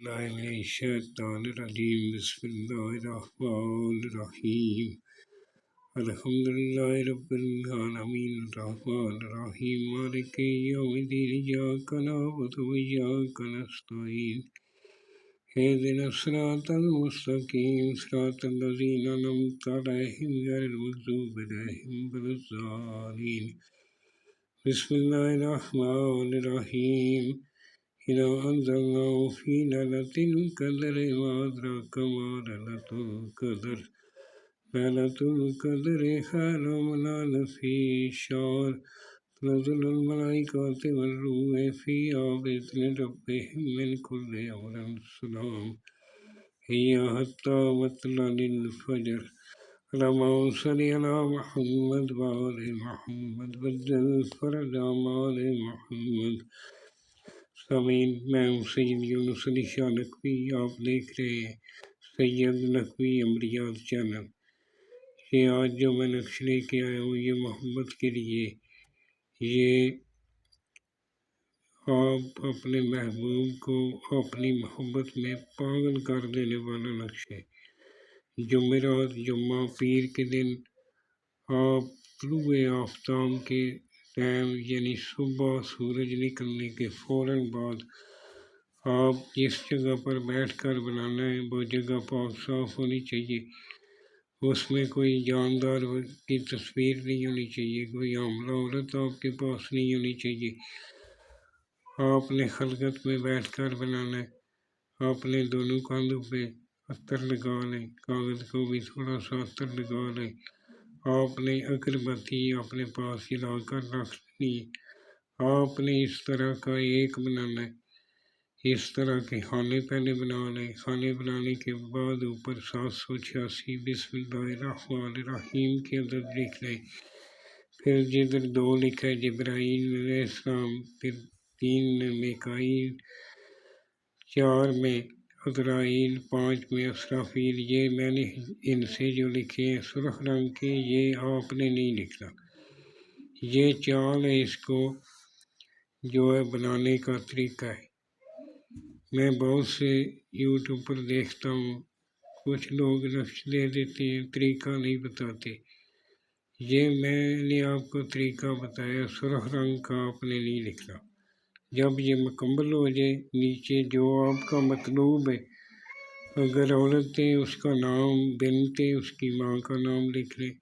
بالله من الشيطان الرجيم بسم الله الرحمن الرحيم الحمد لله رب العالمين الرحمن الرحيم مالك يوم الدين إياك نعبد وإياك نستعين اهدنا الصراط المستقيم صراط الذين أنعمت عليهم غير المغضوب عليهم ولا الضالين بسم الله الرحمن الرحيم إذا أنزلناه في ليلة القدر ما أدراك ما ليلة القدر ليلة القدر خير من ألف شهر تنزل الملائكة والروح فيها بإذن ربهم من كل أمر سلام هي حتى مطلع الفجر اللهم صل على محمد وآل محمد وجل فرج آل محمد سامعین میں ہوں سید یونس علی شاہ نقوی، آپ دیکھ رہے ہیں سید نقوی امریات چینل۔ یہ آج جو میں نقش لے کے آیا ہوں یہ محبت کے لیے، یہ آپ اپنے محبوب کو اپنی محبت میں پاگل کر دینے والا نقش ہے۔ جمعرات، جمعہ، پیر کے دن آپ طلوع آفتاب کے ٹائم یعنی صبح سورج نکلنے کے فوراً بعد آپ جس جگہ پر بیٹھ کر بنانا ہے وہ جگہ پاک صاف ہونی چاہیے، اس میں کوئی جاندار کی تصویر نہیں ہونی چاہیے، کوئی حاملہ عورت آپ کے پاس نہیں ہونی چاہیے۔ آپ نے خلقت میں بیٹھ کر بنانا ہے۔ آپ نے دونوں کاندھوں پہ عطر لگا لیں، کاغذ کو بھی تھوڑا سا عطر لگا لیں۔ آپ نے اگربتی اپنے پاس جلا کر رکھ لی۔ آپ نے اس طرح کا ایک بنانا ہے، اس طرح کے کھانے پہلے بنا لیں۔ کھانے بنانے کے بعد اوپر 786 بسم اللہ الرحمن الرحیم کے عدد لکھ لیں۔ پھر جدھر 2 لکھا ہے جبرائیل علیہ السلام، پھر 3 میں میکائیل، 4 میں عزرائیل، 5 میں اسرافیل۔ یہ میں نے ان سے جو لکھے ہیں سرخ رنگ کے، یہ آپ نے نہیں لکھنا۔ یہ چال ہے اس کو جو ہے بنانے کا طریقہ ہے۔ میں بہت سے یوٹیوب پر دیکھتا ہوں، کچھ لوگ نقش دے دیتے ہیں، طریقہ نہیں بتاتے۔ یہ میں نے آپ کو طریقہ بتایا، سرخ رنگ کا آپ نے نہیں لکھنا۔ جب یہ مکمل ہو جائے، نیچے جو آپ کا مطلوب ہے، اگر عورت ہے اس کا نام، بنت ہے اس کی ماں کا نام لکھ لیں،